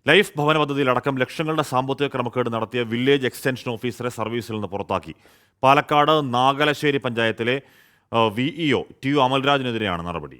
Life ഭവന പദ്ധതിയിലടക്കം ലക്ഷങ്ങളുടെ സാമ്പത്തിക ക്രമക്കേട് നടത്തിയ വില്ലേജ് എക്സ്റ്റൻഷൻ ഓഫീസറെ സർവീസിൽ നിന്ന് പുറത്താക്കി. പാലക്കാട് നാഗലശ്ശേരി പഞ്ചായത്തിലെ വിഇഒ ടി യു അമൽരാജിനെതിരെയാണ് നടപടി.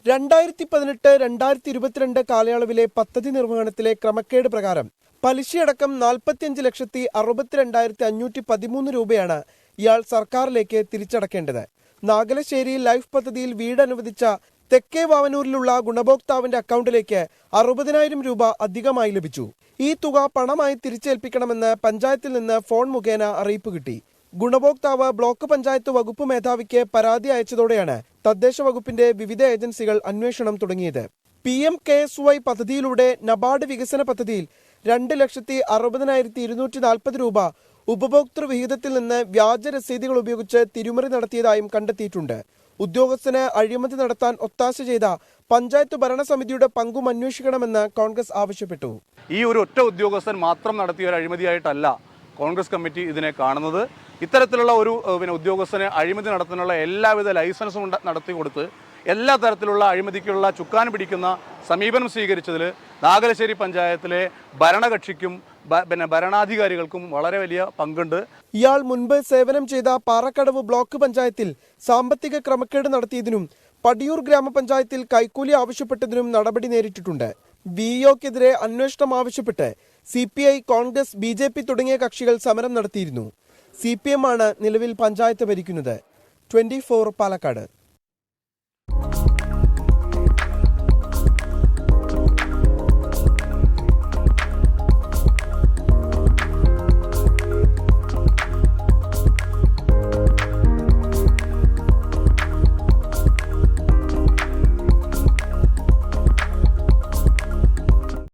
2018-2022 കാലയളവിലെ പദ്ധതി നിർവഹണത്തിലെ ക്രമക്കേട് പ്രകാരം പലിശയടക്കം 45,62,513 രൂപയാണ് ഇയാൾ സർക്കാരിലേക്ക് തിരിച്ചടക്കേണ്ടത്. നാഗലശ്ശേരി ലൈഫ് പദ്ധതിയിൽ വീട് അനുവദിച്ച തെക്കേ വാവനൂരിലുള്ള ഗുണഭോക്താവിന്റെ അക്കൗണ്ടിലേക്ക് 60,000 രൂപ അധികമായി ലഭിച്ചു. ഈ തുക പണമായി തിരിച്ചേൽപ്പിക്കണമെന്ന് പഞ്ചായത്തിൽ നിന്ന് ഫോൺ മുഖേന അറിയിപ്പ് കിട്ടി. ഗുണഭോക്താവ് ബ്ലോക്ക് പഞ്ചായത്ത് വകുപ്പ് മേധാവിക്ക് പരാതി അയച്ചതോടെയാണ് തദ്ദേശ വകുപ്പിന്റെ വിവിധ ഏജൻസികൾ അന്വേഷണം തുടങ്ങിയത്. PMKSY പദ്ധതിയിലൂടെ നബാർഡ് വികസന പദ്ധതിയിൽ 2,60,240 രൂപ ഉപഭോക്തൃ വിഹിതത്തിൽ നിന്ന് വ്യാജ രസീതുകൾ ഉപയോഗിച്ച് തിരിമറി നടത്തിയതായും കണ്ടെത്തിയിട്ടുണ്ട്. ഉദ്യോഗസ്ഥന് അഴിമതി നടത്താൻ ഒത്താശ ചെയ്ത പഞ്ചായത്ത് ഭരണസമിതിയുടെ പങ്കും അന്വേഷിക്കണമെന്ന് കോൺഗ്രസ് ആവശ്യപ്പെട്ടു. ഈ ഒരു ഒറ്റ ഉദ്യോഗസ്ഥൻ മാത്രം നടത്തിയ ഒരു അഴിമതിയായിട്ടല്ല കോൺഗ്രസ് കമ്മിറ്റി ഇതിനെ കാണുന്നത്. ഇത്തരത്തിലുള്ള ഒരു ഉദ്യോഗസ്ഥന് അഴിമതി നടത്താനുള്ള എല്ലാവിധ ലൈസൻസും നടത്തി കൊടുത്ത് എല്ലാ തരത്തിലുള്ള അഴിമതിക്കുള്ള ചുക്കാൻ പിടിക്കുന്ന സമീപനം സ്വീകരിച്ചതിൽ നാഗലശ്ശേരി പഞ്ചായത്തിലെ ഭരണകക്ഷിക്കും ഭരണാധികാരികൾക്കും വളരെ വലിയ പങ്കുണ്ട്. ഇയാൾ മുൻപ് സേവനം ചെയ്ത പാറക്കടവ് ബ്ലോക്ക് പഞ്ചായത്തിൽ സാമ്പത്തിക ക്രമക്കേട് നടത്തിയതിനും പടിയൂർ ഗ്രാമപഞ്ചായത്തിൽ കൈക്കൂലി ആവശ്യപ്പെട്ടതിനും നടപടി നേരിട്ടിട്ടുണ്ട്. വിഇഒക്കെതിരെ അന്വേഷണം ആവശ്യപ്പെട്ട് CPI, കോൺഗ്രസ്, BJP തുടങ്ങിയ കക്ഷികൾ സമരം നടത്തിയിരുന്നു. CPM ആണ് നിലവിൽ പഞ്ചായത്ത് ഭരിക്കുന്നത്. 24 പാലക്കാട്.